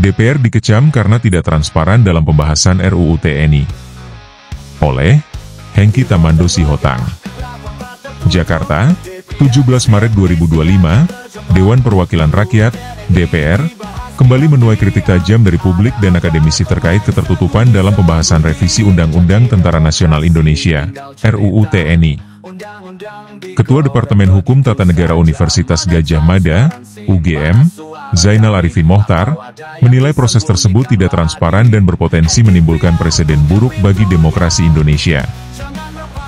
DPR dikecam karena tidak transparan dalam pembahasan RUU TNI. Oleh Hengki Tamando Sihotang. Jakarta, 17 Maret 2025, Dewan Perwakilan Rakyat, DPR, kembali menuai kritik tajam dari publik dan akademisi terkait ketertutupan dalam pembahasan revisi Undang-Undang Tentara Nasional Indonesia, RUU TNI. Ketua Departemen Hukum Tata Negara Universitas Gadjah Mada, UGM, Zainal Arifin Mohtar, menilai proses tersebut tidak transparan dan berpotensi menimbulkan presiden buruk bagi demokrasi Indonesia.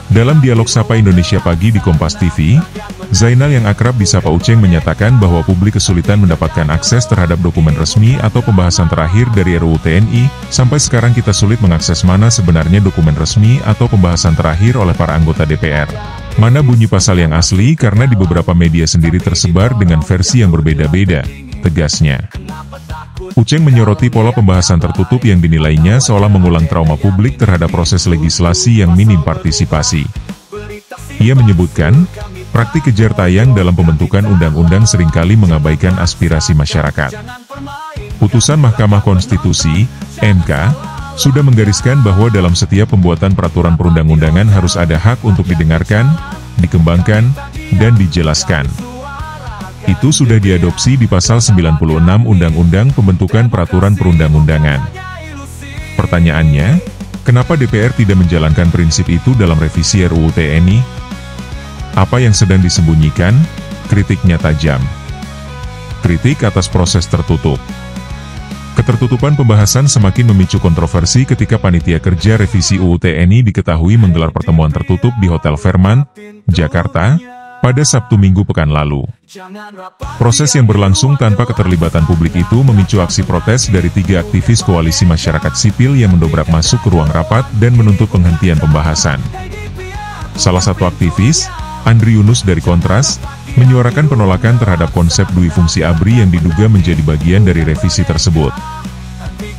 Dalam dialog Sapa Indonesia Pagi di Kompas TV, Zainal yang akrab disapa Uceng menyatakan bahwa publik kesulitan mendapatkan akses terhadap dokumen resmi atau pembahasan terakhir dari RUU TNI, sampai sekarang kita sulit mengakses mana sebenarnya dokumen resmi atau pembahasan terakhir oleh para anggota DPR. Mana bunyi pasal yang asli karena di beberapa media sendiri tersebar dengan versi yang berbeda-beda, tegasnya. Uceng menyoroti pola pembahasan tertutup yang dinilainya seolah mengulang trauma publik terhadap proses legislasi yang minim partisipasi. Ia menyebutkan, praktik kejar tayang dalam pembentukan undang-undang seringkali mengabaikan aspirasi masyarakat. Putusan Mahkamah Konstitusi, MK, sudah menggariskan bahwa dalam setiap pembuatan peraturan perundang-undangan harus ada hak untuk didengarkan, dikembangkan, dan dijelaskan. Itu sudah diadopsi di pasal 96 Undang-Undang Pembentukan Peraturan Perundang-undangan. Pertanyaannya, kenapa DPR tidak menjalankan prinsip itu dalam revisi RUU TNI? Apa yang sedang disembunyikan? Kritiknya tajam. Kritik atas proses tertutup. Ketertutupan pembahasan semakin memicu kontroversi ketika panitia kerja revisi UU TNI diketahui menggelar pertemuan tertutup di Hotel Fairmont, Jakarta, pada Sabtu Minggu pekan lalu. Proses yang berlangsung tanpa keterlibatan publik itu memicu aksi protes dari 3 aktivis koalisi masyarakat sipil yang mendobrak masuk ke ruang rapat dan menuntut penghentian pembahasan. Salah satu aktivis, Andri Yunus dari Kontras, menyuarakan penolakan terhadap konsep dui fungsi ABRI yang diduga menjadi bagian dari revisi tersebut.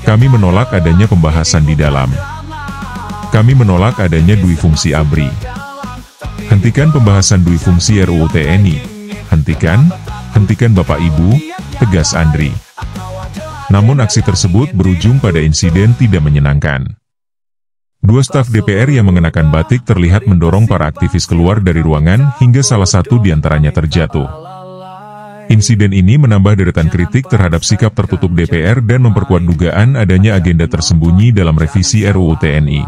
Kami menolak adanya pembahasan di dalam. Kami menolak adanya dui fungsi ABRI. Hentikan pembahasan dui fungsi RUU TNI. Hentikan Bapak Ibu, tegas Andri. Namun aksi tersebut berujung pada insiden tidak menyenangkan. 2 staf DPR yang mengenakan batik terlihat mendorong para aktivis keluar dari ruangan hingga salah satu diantaranya terjatuh. Insiden ini menambah deretan kritik terhadap sikap tertutup DPR dan memperkuat dugaan adanya agenda tersembunyi dalam revisi RUU TNI.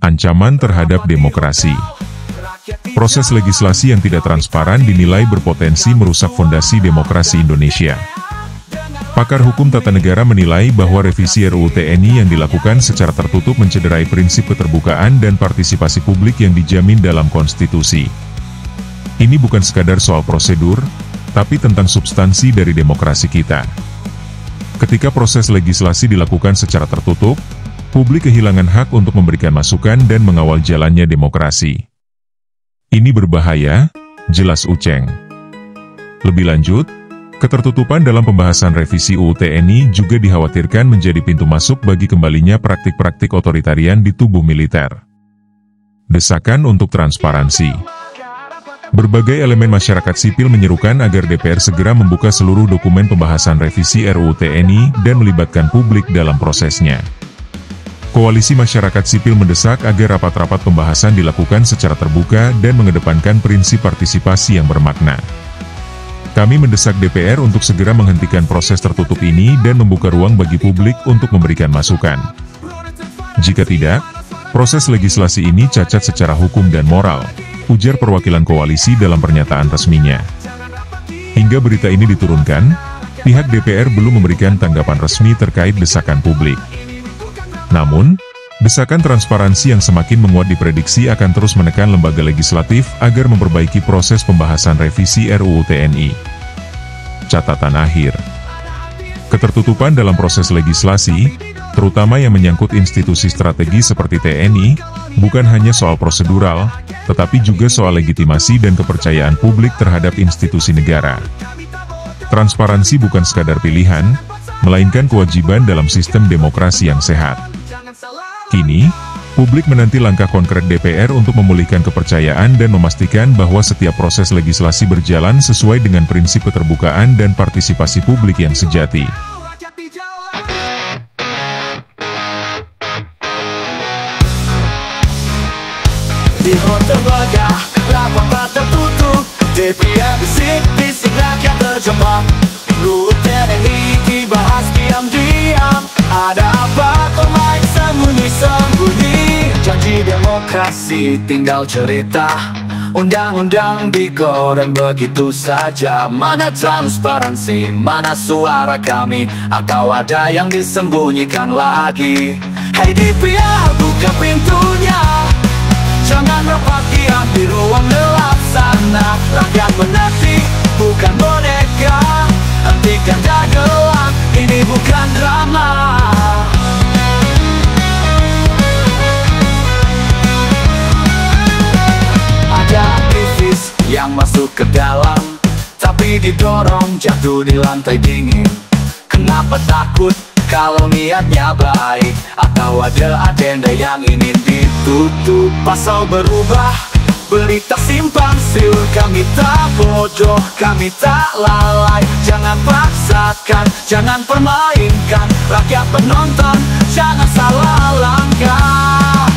Ancaman terhadap demokrasi. Proses legislasi yang tidak transparan dinilai berpotensi merusak fondasi demokrasi Indonesia. Pakar hukum tata negara menilai bahwa revisi RUU TNI yang dilakukan secara tertutup mencederai prinsip keterbukaan dan partisipasi publik yang dijamin dalam konstitusi. Ini bukan sekadar soal prosedur, tapi tentang substansi dari demokrasi kita. Ketika proses legislasi dilakukan secara tertutup, publik kehilangan hak untuk memberikan masukan dan mengawal jalannya demokrasi. Ini berbahaya, jelas Uceng. Lebih lanjut, ketertutupan dalam pembahasan revisi UU TNI juga dikhawatirkan menjadi pintu masuk bagi kembalinya praktik-praktik otoritarian di tubuh militer. Desakan untuk transparansi. Berbagai elemen masyarakat sipil menyerukan agar DPR segera membuka seluruh dokumen pembahasan revisi RUU TNI dan melibatkan publik dalam prosesnya. Koalisi masyarakat sipil mendesak agar rapat-rapat pembahasan dilakukan secara terbuka dan mengedepankan prinsip partisipasi yang bermakna. Kami mendesak DPR untuk segera menghentikan proses tertutup ini dan membuka ruang bagi publik untuk memberikan masukan. Jika tidak, proses legislasi ini cacat secara hukum dan moral, ujar perwakilan koalisi dalam pernyataan resminya. Hingga berita ini diturunkan, pihak DPR belum memberikan tanggapan resmi terkait desakan publik. Namun, desakan transparansi yang semakin menguat diprediksi akan terus menekan lembaga legislatif agar memperbaiki proses pembahasan revisi RUU TNI. Catatan akhir. Ketertutupan dalam proses legislasi, terutama yang menyangkut institusi strategi seperti TNI, bukan hanya soal prosedural, tetapi juga soal legitimasi dan kepercayaan publik terhadap institusi negara. Transparansi bukan sekadar pilihan, melainkan kewajiban dalam sistem demokrasi yang sehat. Kini, publik menanti langkah konkret DPR untuk memulihkan kepercayaan dan memastikan bahwa setiap proses legislasi berjalan sesuai dengan prinsip keterbukaan dan partisipasi publik yang sejati. Di hotel megah, rapat tertutup, DPR bisik-bisik rakyat terjebak. RUU TNI dibahas diam-diam, ada apa kok main sembunyi-sembunyi? Janji demokrasi tinggal cerita, undang-undang digoreng begitu saja. Mana transparansi, mana suara kami? Atau ada yang disembunyikan lagi? Hey DPR, buka pintunya, jangan rapat diam di ruang gelap sana. Rakyat menanti, bukan boneka. Hentikan dagelan, ini bukan drama. Ada aktivis yang masuk ke dalam, tapi didorong jatuh di lantai dingin. Kenapa takut kalau niatnya baik? Atau ada agenda yang ingin ditutup? Pasal berubah, berita simpang siur. Kami tak bodoh, kami tak lalai. Jangan paksakan, jangan permainkan rakyat penonton, jangan salah langkah.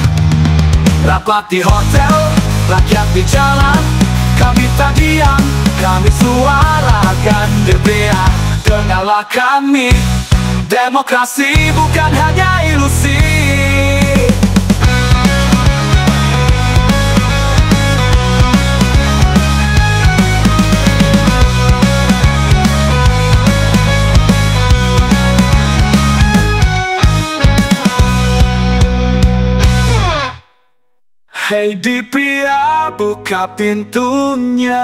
Rapat di hotel, rakyat di jalan, kami tak diam, kami suarakan. DPR, dengarlah kami, demokrasi bukan hanya ilusi. Hey DPR, buka pintunya,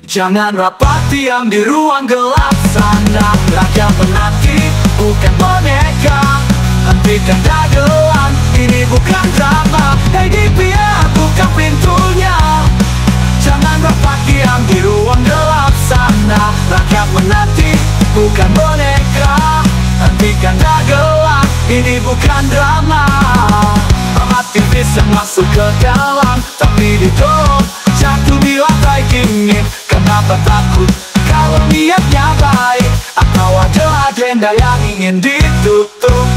jangan rapat diam di ruang gelap sana. Rakyat menanti, bukan boneka. Hentikan dagelan, ini bukan drama. Hey DPR, buka pintunya, jangan rapat diam di ruang gelap sana. Rakyat menanti, bukan boneka. Hentikan dagelan, ini bukan drama. Aktivis yang masuk ke dalam, tapi didorong jatuh di lantai dingin. Kenapa takut kalau niatnya baik? Atau ada agenda yang ingin ditutup?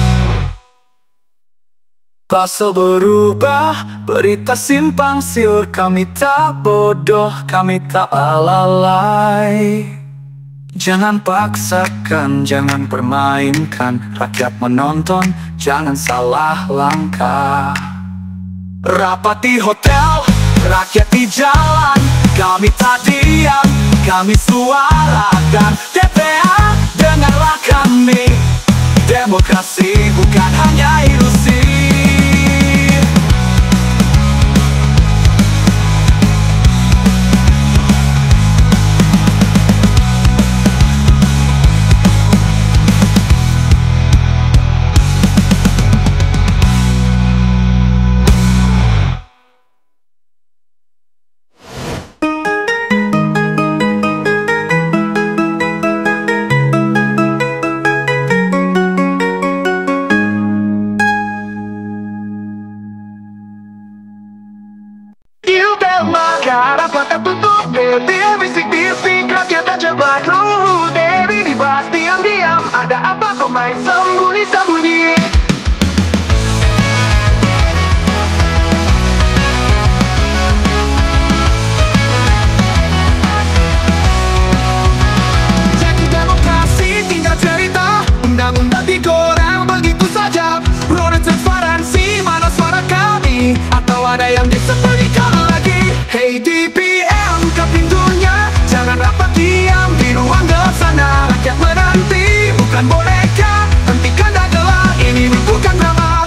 Pasal berubah, berita simpang siur. Kami tak bodoh, kami tak lalai. Jangan paksakan, jangan permainkan rakyat menonton, jangan salah langkah. Rapat di hotel, rakyat di jalan, kami tak diam, kami suarakan. DPR, dengarlah kami, demokrasi bukan hanya ilusi. Rapat tertutup, DPR bisik-bisik rakyat terjebak. RUU TNI dibahas diam-diam, ada apa kok main sembunyi-sembunyi? Janji demokrasi tinggal cerita, undang-undang digoreng begitu saja. Roda transparansi, mana suara kami? Atau ada yang disembunyikan lagi? Hey DPR, buka pintunya, jangan rapat diam di ruang gelap sana. Rakyat menanti, bukan boneka. Hentikan dagelan, ini bukan drama.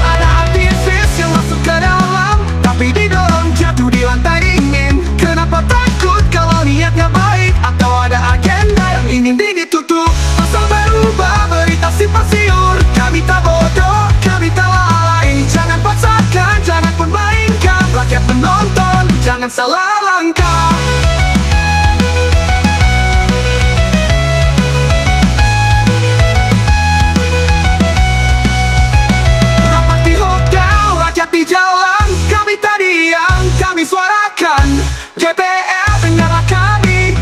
Ada aktivis yang masuk ke dalam, tapi didorong jatuh di lantai dingin. Kenapa takut kalau niatnya baik? Atau ada agenda yang ingin ditutup? Pasal berubah, berita simpang siur. Kami tak bodoh, kami tak lalai. Jangan paksakan, jangan permainkan rakyat menonton, jangan salah langkah. Rapat di hotel, rakyat di jalan, kami tak diam, kami suarakan. DPR, dengarlah kami,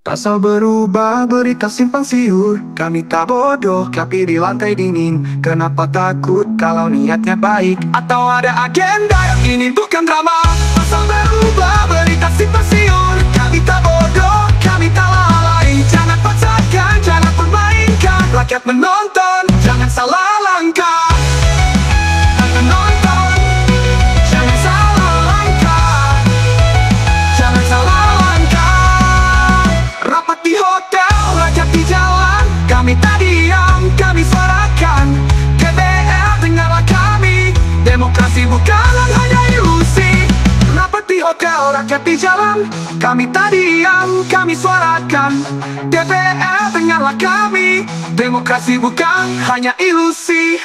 Pasal berubah, berita simpang siur. Kami tak bodoh, tapi di lantai dingin. Kenapa takut kalau niatnya baik? Atau ada agenda? Ini bukan drama. Pasal berubah, berita simpang siur. Kami tak bodoh, kami tak lalai. Jangan paksakan, jangan permainkan. Rakyat menonton, jangan salah langkah. Menonton, jangan salah langkah. Jangan salah langkah. Rapat di hotel, rakyat di jalan. Kami tak diam, kami suarakan. KBR, dengarlah kami. Demokrasi bukanlah hanya ilusi. Rapat di hotel, rakyat di jalan. Kami tak diam, kami suarakan. DPR, dengarlah kami. Demokrasi bukan hanya ilusi.